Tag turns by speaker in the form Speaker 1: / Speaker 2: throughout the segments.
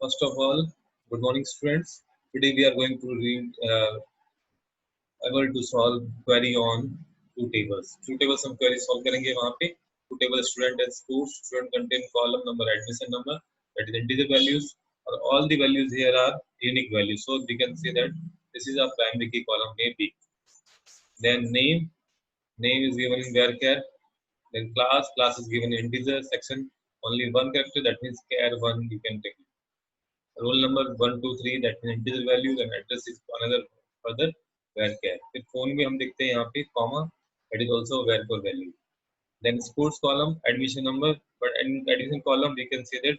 Speaker 1: first of all, good morning, students. Today we are going to read, able to solve query on two tables. Two tables हम query solve करेंगे वहाँ पे. Two tables student and sports. Student contain column number, admission number, that is integer values. Or all the values here are unique values. So we can say that this is a primary key column A B. Then name is given in varchar. Then class is given in integer. Section only one character, that means char one you can take. Roll number 1 2 3 that means integer values and address is another further varchar. फिर phone में हम देखते हैं यहाँ पे comma, that is also varchar value. Then sports column admission number, but in admission column we can say that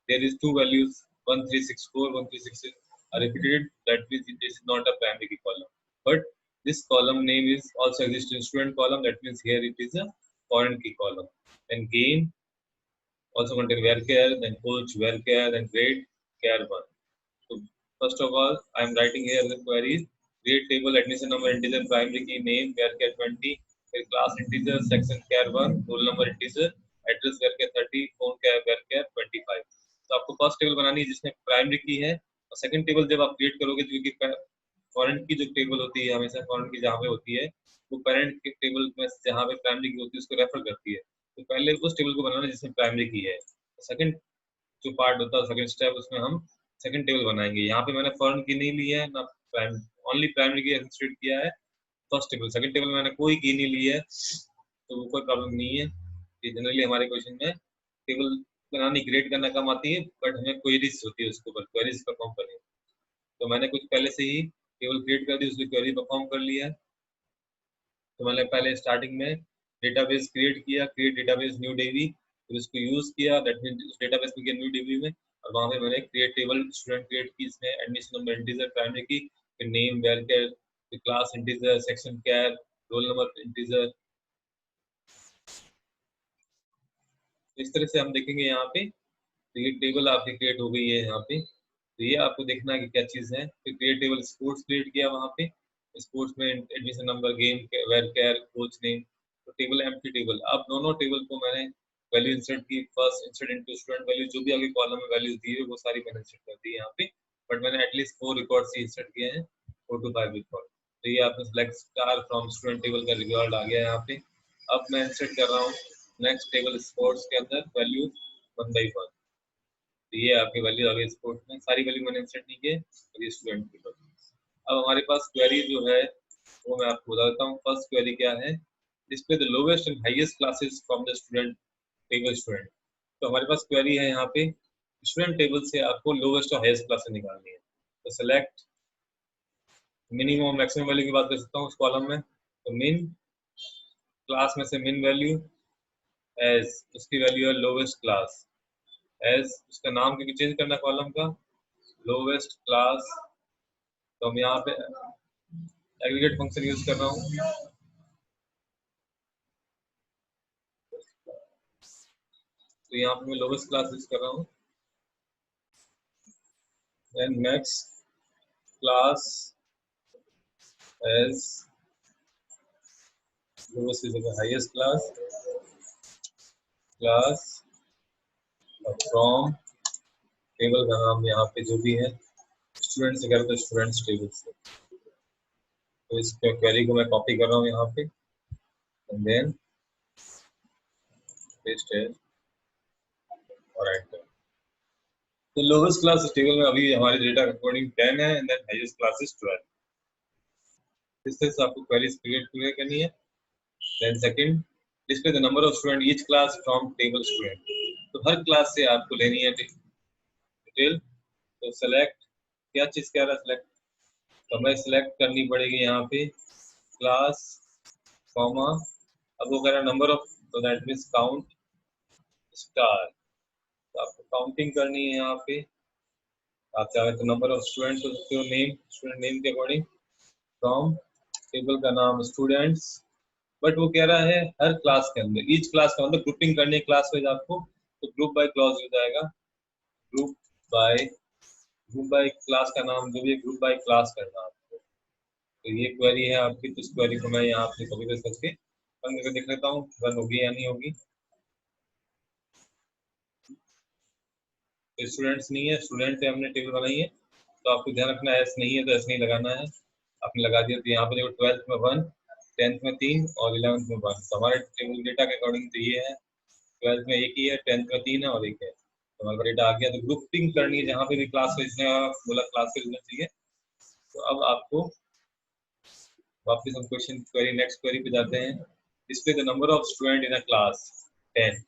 Speaker 1: there is two values 1364 1366 are repeated, that means this is not a primary key column, but this column name is also exists in student column, that means here it is a foreign key column. Then game also contain varchar, then coach varchar, then grade char 1. So first of all, I am writing here the queries. Create table, admission number, integer, primary key, name, varchar 20, class integer, section char 1, roll number integer, address varchar 30, phone varchar 25. तो आपको first table बनानी है जिसमें primary की है, और second table जब आप क्रिएट करोगे तो क्योंकि फॉरेन की जो टेबल होती है हमेशा फॉरेन की जहाँ पे होती है वो पेरेंट के टेबल में जहाँ पे प्राइमरी की होती है उसको रेफर करती है. तो पहले उस टेबल को बनाना जिसमें प्राइमरी की है. सेकंड जो पार्ट होता है सेकंड स्टेप उसमें हम सेकंड टेबल बनाएंगे. यहाँ पे मैंने फॉरेन की नहीं ली है ना प्राइम, ओनली प्राइमरी की इंस्टीट्यूट किया है. फर्स्ट टेबल सेकंड टेबल में मैंने कोई की नहीं ली है तो वो कोई प्रॉब्लम नहीं है. ये जनरली हमारे क्वेश्चन में टेबल बनानी क्रिएट करना कम आती है, बट हमें क्वेरीज होती है उसके ऊपर क्वेरीज परफॉर्म करनी. तो मैंने कुछ पहले से ही टेबल क्रिएट कर दी, उसकी क्वेरी परफॉर्म कर लिया है. तो मैंने पहले स्टार्टिंग में डेटाबेस क्रिएट किया, क्रिएट डेटाबेस न्यू डेबी, फिर उसको यूज किया, दैट मीन उस डेटाबेस में गया न्यू डेबी में, और वहाँ पे मैंने क्रिएट टेबल स्टूडेंट क्रिएट की, इसमें एडमिशन नंबर इंटीजर प्राइमरी की, फिर नेम वेरचर, फिर क्लास इंटीजर, सेक्शन कैर, रोल नंबर इंटीजर. इस तरह से हम देखेंगे यहाँ पे. तो ये टेबल आपकी क्रिएट हो गई है यहाँ पे. तो ये आपको देखना है कि क्या चीज़ है. फिर क्रिएट टेबल स्पोर्ट्स क्रिएट किया वहाँ पे, स्पोर्ट्स में एडमिशन नंबर, गेम, वेरचर, कोच नेम. तो टेबल एम्प्टी टेबल. अब दोनों टेबल को मैंने वैल्यू इंसर्ट की. First insert into student value, जो भी आगे कॉलम में वैल्यूज दी है वो सारी मैंने इंसर्ट कर दी यहाँ पे, बट मैंने एटलीस्ट 4 रिकॉर्ड्स ही इंसर्ट किए हैं, 4 to 5 रिकॉर्ड. तो ये आपने select star from student table का रिकॉर्ड आ गया यहाँ पे. अब मैं इंसर्ट कर रहा हूँ नेक्स्ट टेबल स्पोर्ट्स के अंदर वैल्यू 1 by 1. तो ये आपकी वैल्यू आ गई स्पोर्ट्स में, सारी वैल्यू मैंने इंसर्ट नहीं किए, और ये स्टूडेंट टेबल. अब हमारे पास क्वेरी जो है वो मैं आपको बताता हूँ. फर्स्ट क्वेरी क्या है, display the lowest and highest classes from the student table student. तो हमारे पास क्वेरी है यहाँ पे स्टूडेंट टेबल से आपको लोवेस्ट और हाईएस्ट क्लासेस निकालनी है. तो सेलेक्ट मिनिमम और मैक्सिमम वैल्यू की बात कर सकता हूँ उस कॉलम में. तो मिन क्लास में से मिन वैल्यू एज उसकी वैल्यू है लोवेस्ट क्लास, एज उसका नाम क्योंकि चेंज करना कॉलम का, लोवेस्ट क्लास. तो हम यहाँ पे एग्रीगेट फंक्शन यूज कर रहा हूँ. तो यहाँ पे मैं लोवेस्ट क्लास यूज कर रहा हूँ. Then next class as lowest is highest class, class from table का नाम यहाँ पे जो भी है स्टूडेंट से करें तो स्टूडेंट्स टेबल से. तो इस क्वेरी को मैं कॉपी कर रहा हूँ यहाँ पे, एंड देन पेस्ट है और एंटर. तो लोवेस्ट क्लास टेबल में अभी हमारे डेटा अकॉर्डिंग 10 है, and then highest class is 12. इस तरह से आपको क्वेरीज क्रिएट करनी है. Then second, display the number of student each class from table student. तो हर क्लास से आपको लेनी है डिटेल. तो सेलेक्ट क्या चीज कह रहा है सेलेक्ट, तो हमें सेलेक्ट करनी पड़ेगी यहाँ पे क्लास कॉमा. अब वो कह रहा है नंबर ऑफ, तो दैट मीन्स काउंट स्टार. तो आपको काउंटिंग करनी है यहाँ पे. आप चाहे तो नंबर ऑफ स्टूडेंट तो नेम, स्टूडेंट नेम के अकॉर्डिंग फ्रॉम टेबल का नाम स्टूडेंट्स. बट वो कह रहा है हर क्लास के अंदर, ईच क्लास का मतलब ग्रुपिंग करनी है क्लास वाइज आपको. तो ग्रुप बाय क्लास हो जाएगा, ग्रुप बाय क्लास का नाम जो भी ग्रुप बाय क्लास करना आपको. तो ये क्वेरी है आपकी. तो इस क्वेरी को मैं यहाँ पे कॉपी कर करके रन करके देख लेता हूँ रन होगी या नहीं होगी. स्टूडेंट्स नहीं है, स्टूडेंट है हमने टेबल बनाई है, तो आपको ध्यान रखना है एस नहीं है तो एस नहीं लगाना है। आपने लगा दिया तो यहाँ पर देखो 12th में 1, 10th में 3 और 11th में 1। तो हमारे टेबल डेटा के अकॉर्डिंग तो ये है, 12th में एक ही है, 10th में 3 है और एक है, तो हमारा डेटा आ गया। तो ग्रुपिंग करनी है जहाँ पे भी क्लास का, इसने बोला क्लास का रिजल्ट चाहिए। तो अब आपको वापस हम क्वेश्चन क्वेरी नेक्स्ट क्वेरी पे जाते हैं। Display the number of student in a class 10।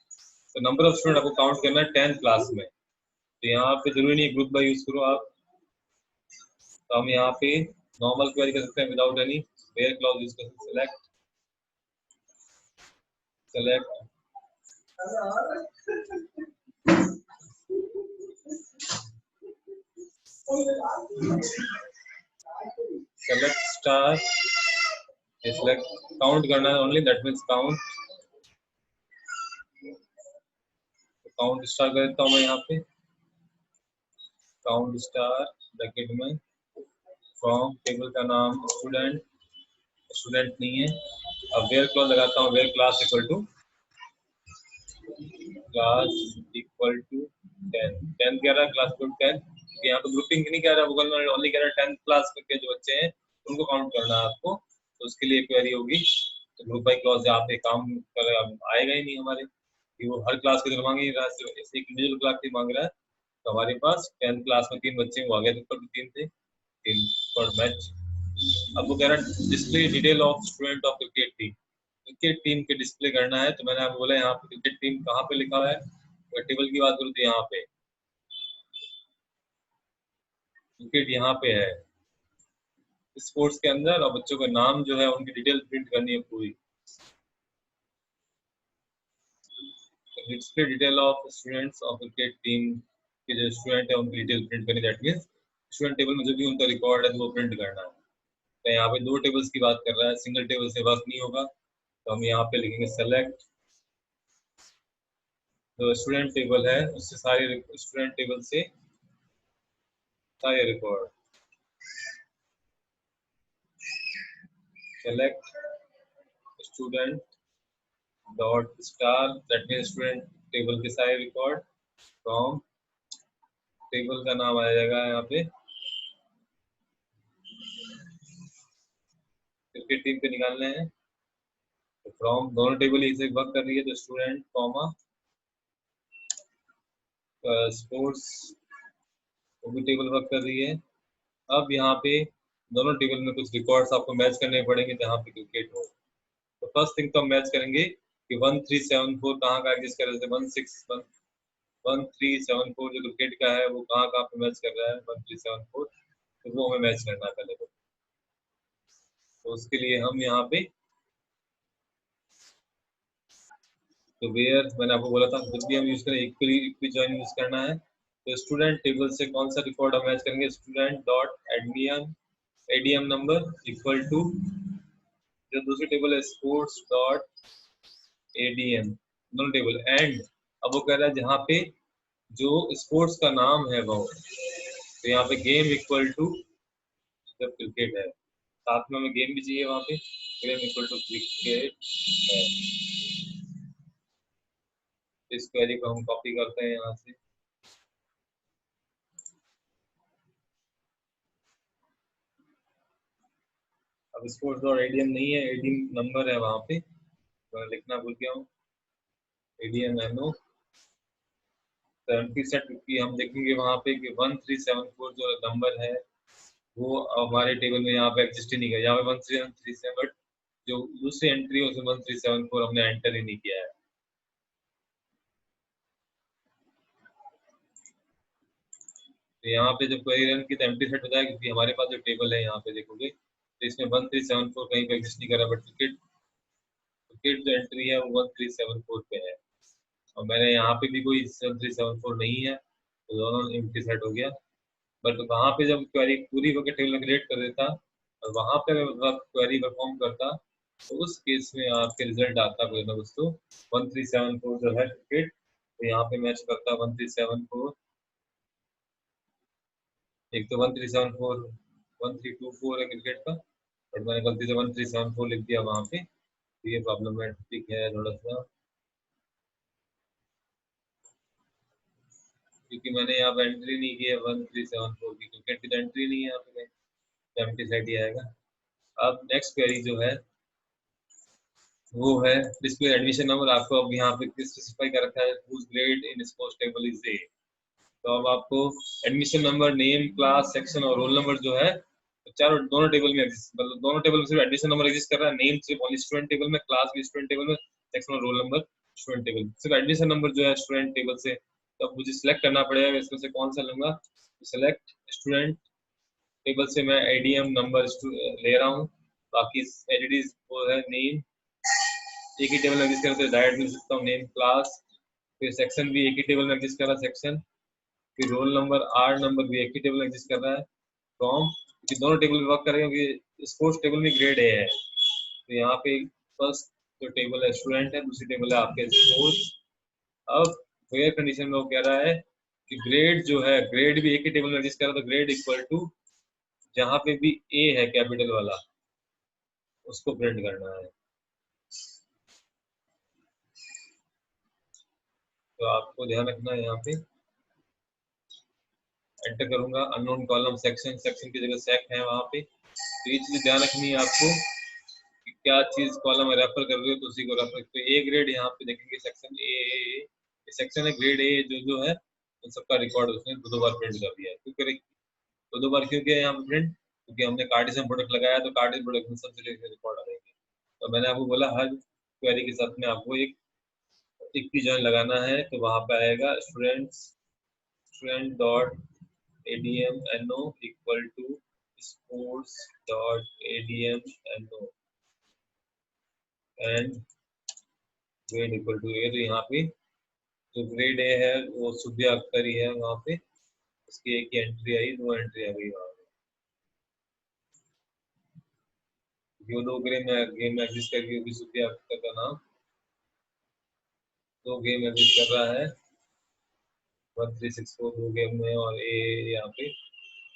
Speaker 1: तो नंबर ऑफ स्टूडेंट आपको काउंट करना है 10 क्लास में। तो यहाँ पे जरूरी नहीं ग्रुप बाय यूज करो आप, तो हम यहाँ पे नॉर्मल क्वेरी कर सकते हैं without any where clause use कर सकते हैं। Select select star, select count करना है only, that means count. Count star कर देता हूँ मैं यहाँ पे, काउंट स्टार ब्रैकेट में फ्रॉम टेबल का नाम स्टूडेंट, स्टूडेंट नहीं है। अब वेयर क्लॉज लगाता हूँ, वेयर क्लास इक्वल टू 10, 10 कह रहा है, क्लास इक्वल 10। यहाँ तो ग्रुपिंग नहीं कह रहा, गूगल में ओनली कह रहा है 10th क्लास के जो बच्चे हैं उनको काउंट करना है आपको, तो उसके लिए क्वेरी होगी। तो ग्रुप बाय क्लॉज यहाँ पे काम कर आएगा ही नहीं हमारे, कि वो हर क्लास के तो मांग ही रहा है, ऐसे एक इंडिविजुअल क्लास की मांग रहा है। तो हमारे पास 10th क्लास में 3 बच्चे वो आ गए, ऊपर भी 3 थे, 3 पर मैच। अब वो कह रहा है display detail of student of cricket team, cricket team के डिस्प्ले करना है। तो मैंने आपको बोला यहाँ पे क्रिकेट टीम कहाँ पे लिखा हुआ है, टेबल की बात करूँ तो यहाँ पे क्रिकेट यहाँ पे है स्पोर्ट्स के अंदर, और बच्चों का नाम जो है उनकी डिटेल प्रिंट करनी है पूरी। Display detail of students of cricket team के जो स्टूडेंट है उनकी डिटेल प्रिंट करनी, दैट मींस स्टूडेंट टेबल में जो भी उनका रिकॉर्ड है वो प्रिंट करना है। तो यहाँ पे 2 टेबल्स की बात कर रहा है, सिंगल टेबल से वर्क नहीं होगा। तो हम यहाँ पे लिखेंगे सेलेक्ट, जो स्टूडेंट टेबल है उससे सारे स्टूडेंट टेबल से सारे record, select student dot star, that means student table के सारे रिकॉर्ड फ्रॉम, टेबल का नाम आ जाएगा यहाँ पे क्रिकेट टीम पे निकालने हैं। तो फ्रॉम दोनों टेबल ही से वर्क कर रही है, तो स्टूडेंट कॉमा स्पोर्ट्स वो भी टेबल वर्क कर रही है। अब यहाँ पे दोनों टेबल में कुछ रिकॉर्ड्स आपको मैच करने पड़ेंगे जहाँ पे क्रिकेट हो। तो फर्स्ट थिंग तो हम मैच करेंगे कि 1374 कहाँ का एग्जिस्ट कर रहे थे, 1374 जो क्रिकेट का है वो कहाँ कहाँ पे मैच कर रहा है 1374, तो वो हमें मैच करना है पहले। तो उसके लिए हम यहाँ पे तो वेयर मैंने आपको बोला था जब भी हम यूज करें इक्वी जॉइन यूज करना है। तो स्टूडेंट टेबल से कौन सा रिकॉर्ड हम मैच करेंगे, student dot admin ADM number equal to जो दूसरी टेबल है स्पोर्ट्स डॉट एडीएम, दोनों टेबल एंड। अब वो कह रहा है जहाँ पे जो स्पोर्ट्स का नाम है वो, तो यहाँ पे गेम इक्वल टू जब क्रिकेट है, साथ में हमें गेम भी चाहिए वहाँ पे, गेम इक्वल टू क्रिकेट है। इस क्वेरी को हम कॉपी करते हैं यहाँ से, अब स्पोर्ट्स डॉट एडीएम नहीं है, एडीएम नंबर है वहाँ पे, तो लिखना भूल गया हूँ, एडीएम एनो 70 सेट की हम देखेंगे वहाँ पे कि 1374 जो नंबर है वो हमारे टेबल में यहाँ पे एग्जिस्ट ही नहीं किया, यहाँ पे 1337, बट जो दूसरी एंट्री है उसमें 1374 हमने एंटर ही नहीं किया है। तो यहाँ पे जब क्वेरी रन की तो एम्प्टी सेट हो जाएगा, क्योंकि हमारे पास जो टेबल है यहाँ पे देखोगे तो इसमें 1374 कहीं पे एग्जिस्ट नहीं कर रहा, बट क्रिकेट क्रिकेट जो एंट्री है वो 1374 पे है, और मैंने यहाँ पे भी कोई 1374 नहीं है, तो दोनों एम्प्टी सेट हो गया। बट वहाँ पे जब क्वेरी पूरी होकर टेबल में क्रिएट कर देता और वहाँ पे अगर क्वेरी परफॉर्म करता, तो उस केस में आपके रिजल्ट आता कोई ना कुछ, तो 1374 जो है क्रिकेट, तो यहाँ पे मैच करता 1374, एक तो 1374 1324 है क्रिकेट का, बट मैंने गलती से 1374 लिख दिया वहाँ पे, तो ये प्रॉब्लमेटिक है थोड़ा सा। क्योंकि मैंने यहाँ पे एंट्री नहीं की है 1374 की, क्योंकि एंट्री नहीं है यहाँ पे, एम्प्टी सेट ही आएगा। अब नेक्स्ट क्वेरी जो है वो है डिस्प्ले एडमिशन नंबर। आपको अब यहाँ पे स्पेसिफाई कर रखा है whose grade in sports table is A. तो अब आपको admission number, name, class, section और रोल नंबर जो है चारों दोनों टेबल में मतलब दोनों टेबल में सिर्फ एडमिशन नंबर एग्जिस्ट कर रहा है, नेम सिर्फ ओनली स्टूडेंट टेबल में, क्लास भी स्टूडेंट टेबल में, सेक्शन और रोल नंबर स्टूडेंट टेबल, सिर्फ एडमिशन नंबर जो है स्टूडेंट टेबल से। तो अब मुझे सिलेक्ट करना पड़ेगा इसमें से कौन सा लूंगा। सिलेक्ट स्टूडेंट टेबल से मैं एडीएम नंबर ले रहा हूँ, बाकी एलईडीज वो है नेम, एक ही टेबल में एग्जिस्ट करते डायरेक्ट मिल सकता हूँ, नेम, क्लास, फिर सेक्शन भी एक ही टेबल में एग्जिस्ट कर रहा है सेक्शन, फिर रोल नंबर, आर नंबर भी एक ही टेबल में एग्जिस्ट कर रहा है, फ्रॉम, क्योंकि दोनों टेबल में वर्क करेंगे क्योंकि स्पोर्ट्स टेबल में ग्रेड ए है। तो यहाँ पे फर्स्ट जो टेबल है स्टूडेंट है, दूसरी टेबल है आपके स्पोर्ट्स। अब वेयर कंडीशन में वो कह रहा है कि ग्रेड जो है, ग्रेड भी एक ही टेबल में एग्जिस्ट कर रहा है, तो ग्रेड इक्वल टू जहाँ पे भी ए है कैपिटल वाला उसको प्रिंट करना है। तो आपको ध्यान रखना है, यहाँ पे एंटर करूंगा अननोन कॉलम सेक्शन, सेक्शन की जगह सेक है वहाँ पे। तो ये चीज ध्यान रखनी है आपको कि क्या चीज कॉलम रेफर कर रहे हो तो उसी को रेफर। तो ए ग्रेड यहाँ पे देखेंगे सेक्शन ए, सेक्शन है ग्रेड ए जो है उन सबका रिकॉर्ड उसने दो बार प्रिंट कर दिया है। क्यों करे दो बार क्यों किया यहाँ पे प्रिंट, क्योंकि हमने कार्टेशियन प्रोडक्ट लगाया तो कार्टेशियन प्रोडक्ट में सबसे रिकॉर्ड आ जाएंगे। तो मैंने आपको बोला हर क्वेरी के साथ में आपको एक की जॉइन लगाना है, तो वहां पे आएगा student dot adm no equal to sports dot adm no and grade equal to a। तो यहाँ पे जो ग्रेड ए है वो सुबह अख्तर ही है, वहाँ पे उसकी एक ही एंट्री आई, दो एंट्री आ गई वहाँ पे। जो दो गेम में एग्जिस्ट कर गई होगी सुबह अख्तर का नाम, दो गेम एग्जिस्ट कर रहा है 1364 दो गेम में, और ए यहाँ पे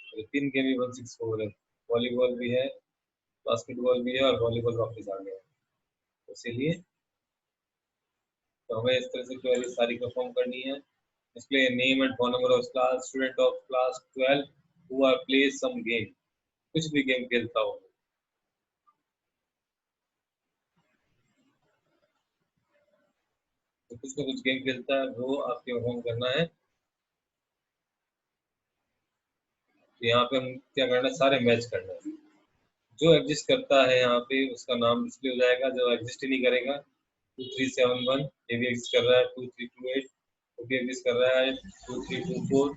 Speaker 1: तो तीन गेम ही 164 है। वॉलीबॉल भी है, बास्केटबॉल भी है और वॉलीबॉल वापस आ गया है। इसीलिए तो हमें इस तरह से क्वेरी सारी परफॉर्म करनी है। Display name and phone number of class student of class 12 who are play some game, कुछ भी गेम खेलता हो। तो कुछ ना कुछ गेम खेलता है वो आपके परफॉर्म करना है। तो यहाँ पे हम क्या करना है, सारे मैच करना है। जो एग्जिस्ट करता है यहाँ पे उसका नाम डिस्प्ले हो जाएगा, जो एग्जिस्ट ही नहीं करेगा 2371 ये भी एग्जिस्ट कर रहा है, 2328 वो भी एग्जिस्ट कर रहा है, 2324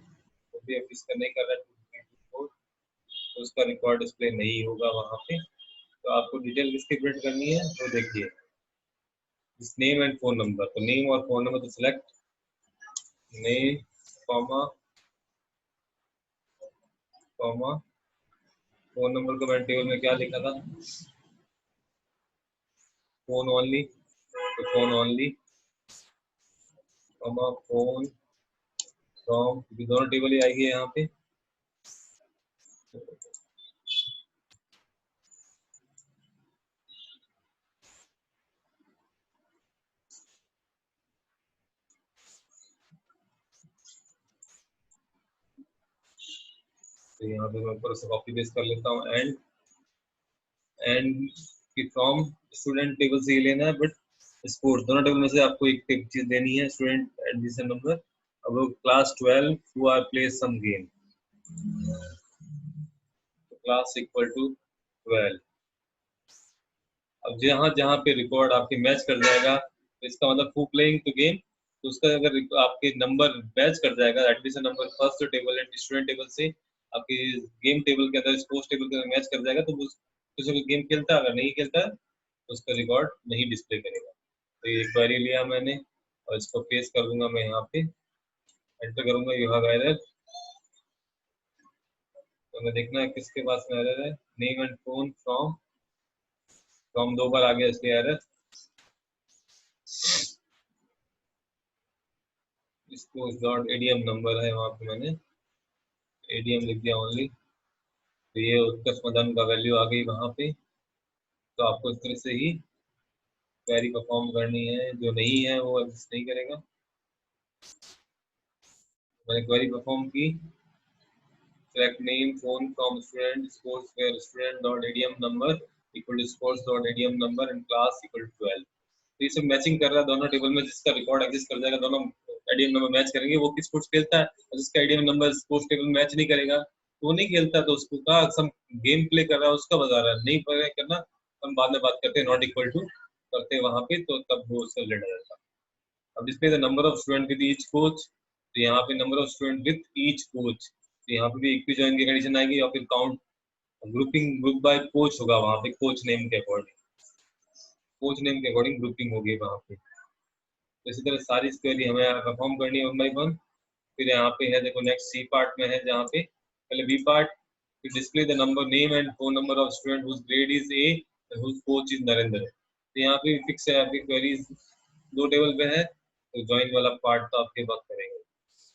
Speaker 1: वो भी एग्जिस्ट नहीं कर रहा है, 2324 तो उसका रिकॉर्ड डिस्प्ले नहीं होगा वहाँ पे। तो आपको डिटेल किसकी प्रिंट करनी है तो देखिए नेम एंड फोन नंबर। तो नेम और फोन नंबर तो select name comma comma phone number को मैंने टेबल में क्या लिखा था, फोन ओनली, तो phone only comma phone from, क्योंकि दोनों टेबल ही आएगी यहाँ पे। तो यहाँ पे मैं ऊपर से कॉपी पेस्ट कर लेता हूँ एंड की फ्रॉम स्टूडेंट टेबल से ये लेना है, बट स्पोर्ट्स दोनों टेबल में से आपको एक चीज देनी है, स्टूडेंट एडमिशन नंबर। अब वो class 12 who are play some game, class equal to 12। अब जहाँ जहाँ पे रिकॉर्ड आपके मैच कर जाएगा तो इसका मतलब हु प्लेइंग द गेम, तो उसका अगर आपके नंबर मैच कर जाएगा एडमिशन नंबर फर्स्ट टेबल है स्टूडेंट टेबल से आपके गेम टेबल के अंदर स्पोर्ट्स टेबल के अंदर मैच कर जाएगा, तो किसी को गेम खेलता है, अगर नहीं खेलता है तो उसका रिकॉर्ड नहीं डिस्प्ले करेगा। तो ये क्वेरी लिया मैंने और इसको पेस्ट कर दूंगा मैं यहाँ पे, एंटर करूंगा यू हैव एरर। तो हमें देखना है किसके पास में एरर है, name and phone from, from दो बार आ गया इसलिए एरर। इसको डॉट एडीएम नंबर है वहाँ पे मैंने एडीएम लिख दिया ओनली, तो ये उत्कर्ष मदन का वैल्यू आ गई वहाँ पे। तो आपको इस तरह से ही क्वेरी परफॉर्म करनी है, जो नहीं है वो एग्जिस्ट नहीं करेगा। मैंने क्वेरी परफॉर्म की, select name phone from student sports where student dot adm number equal to sports dot adm number and class equal to 12। तो ये सब मैचिंग कर रहा है दोनों टेबल में, जिसका रिकॉर्ड एग्जिस्ट कर जाएगा दोनों एडीएम नंबर मैच करेंगे, वो किस स्पोर्ट्स खेलता है, और जिसका एडीएम नंबर स्पोर्ट्स टेबल में मैच नहीं करेगा तो वो नहीं खेलता। तो उसको का सम गेम प्ले कर रहा है उसका बता रहा है, नहीं प्ले करना हम बाद में बात करते हैं, नॉट इक्वल टू करते हैं वहां पे, तो तब वो उसका रिलेट आ जाता है। अब display the number of student with each coach, तो यहाँ पे number of student with each coach, तो यहाँ पे भी एक भी ज्वाइन की कंडीशन आएगी, और फिर count grouping group by coach होगा वहाँ पे, कोच नेम के अकॉर्डिंग, कोच नेम के अकॉर्डिंग ग्रुपिंग होगी वहाँ पे। तो इसी तरह सारी क्वेरी हमें परफॉर्म करनी है वन बाय वन। फिर यहाँ पे है देखो नेक्स्ट सी पार्ट में है, जहाँ पे पहले B part, display the number name and phone number of student whose grade is A whose coach is Narendra. तो यहाँ पे फिक्स है, आपकी क्वेरीज दो टेबल पे है, तो ज्वाइन वाला पार्ट तो आपके बात करेंगे।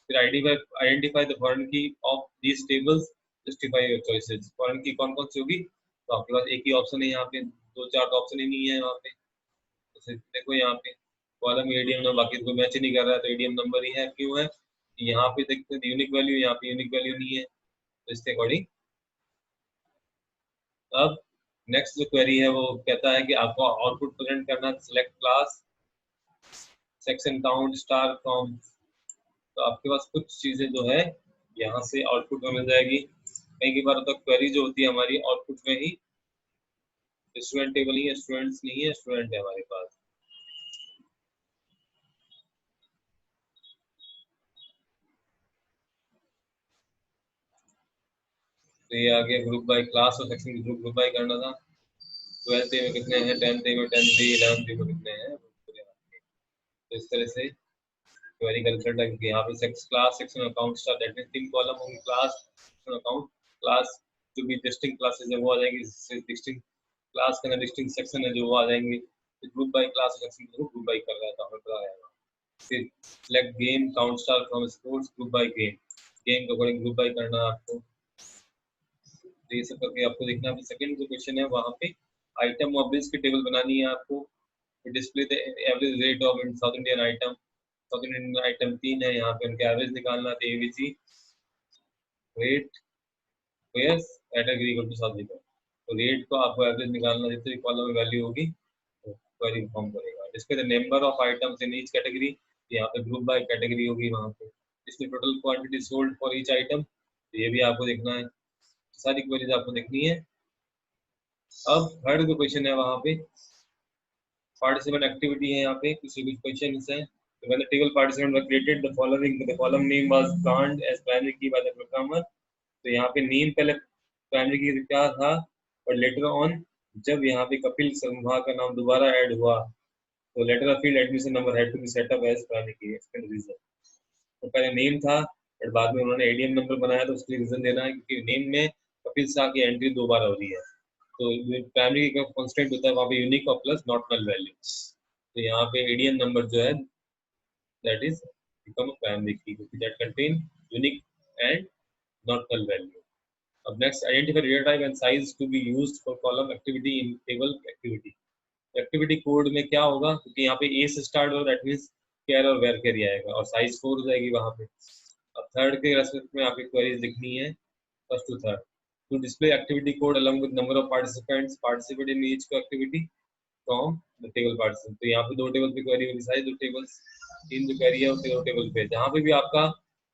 Speaker 1: फिर आइडेंटिफाई द फॉरेन की of these tables, justify your choices. Foreign की कौन कौन सी होगी, तो आपके पास एक ही ऑप्शन है यहाँ पे, दो चार तो ऑप्शन ही नहीं है वहाँ पे। तो देखो यहाँ पे कॉलम एडीएम नंबर, बाकी कोई मैच नहीं कर रहा है तो एडीएम नंबर ही है, क्यों है यहाँ पे देखते हैं यूनिक वैल्यू, यहाँ पे यूनिक वैल्यू नहीं है, तो इसके अकॉर्डिंग। अब नेक्स्ट जो क्वेरी है वो कहता है कि आपको आउटपुट प्रेजेंट करना, select class section count star from. तो आपके पास कुछ चीजें जो है यहाँ से आउटपुट में मिल जाएगी। कई की बार तो क्वेरी जो होती है हमारी आउटपुट में ही, स्टूडेंट टेबल ही है, स्टूडेंट्स नहीं है, स्टूडेंट है हमारे पास। तो ये आगे ग्रुप बाय क्लास और सेक्शन ग्रुप बाय करना था। 12th में कितने हैं, 10th में 10th 11th में कितने हैं, तो इस तरह से क्वेरी का रिजल्ट है कि यहाँ पे sex class section account star, that means 3 column होंगे, क्लास सेक्शन अकाउंट क्लास, जो भी डिस्टिंक्ट क्लासेस है वो आ जाएंगी, डिस्टिंक्ट क्लास के अंदर डिस्टिंक्ट सेक्शन है जो वो आ जाएंगे। Group by class section group by कर रहा था, हमें पता रहेगा। फिर select game count star from sports group by game, game के अकॉर्डिंग ग्रुप बाय करना है आपको। तो ये सब करके आपको देखना है। सेकंड जो क्वेश्चन है वहाँ पे आइटम और बिल्स की टेबल बनानी है आपको, display the average rate of South Indian item, South Indian item 3 है, यहाँ पे उनके एवरेज निकालना है, AVC rate where's category equal to South Indian, तो रेट को आपको एवरेज निकालना, जितनी कॉलम में वैल्यू होगी तो क्वेरी परफॉर्म करेगा। Display the number of items in each category, यहाँ पे ग्रुप बाय कैटेगरी होगी वहाँ पे। इसमें total quantity sold for each item, तो ये भी आपको देखना है, सारी क्वेरीज आपको देखनी है। अब थर्ड जो क्वेश्चन है वहाँ पे पार्टिसिपेंट एक्टिविटी है, यहाँ पे कुछ क्वेश्चन है। तो when the table participant were created, the following the column name was planned as primary key by the programmer। तो यहाँ पे नेम पहले प्राइमरी की क्या था, और लेटर ऑन जब यहाँ पे कपिल शर्मा का नाम दोबारा ऐड हुआ तो later of field admission number had to be set up as primary key, इसका रीजन। तो पहले नेम था और बाद में उन्होंने एडीएम नंबर बनाया, तो उसके रीजन देना है क्योंकि नेम में कपिल शाह की एंट्री 2 बार हो रही है, तो प्राइमरी का कांस्टेंट होता है वहाँ पे यूनिक और प्लस नॉट नल वैल्यू। तो यहाँ पे एडीएम नंबर जो है that is become a primary key that contain unique and not null value. अब next identify data type and size to be used for column activity in table activity. Activity code में क्या होगा, क्योंकि यहाँ पे ए से स्टार्ट हो, that means care और वेयर केयर आएगा, और साइज 4 हो जाएगी वहाँ पे। अब थर्ड के रेस्पेक्ट में आपकी क्वेरीज लिखनी है first to third, to display activity code along with number of participants participate in each activity from the table participant। तो यहाँ पे 2 टेबल पे क्वेरी होगी, सारी 2 टेबल्स, 3 जो क्वेरी है वो 3 टेबल पे, जहाँ पे भी आपका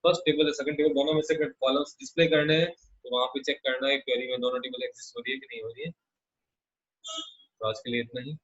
Speaker 1: फर्स्ट टेबल और सेकंड टेबल दोनों में से कॉलम्स डिस्प्ले करने हैं, तो वहाँ पे चेक करना है क्वेरी में दोनों टेबल एग्जिस्ट हो रही है कि नहीं हो रही है। तो आज के लिए इतना ही।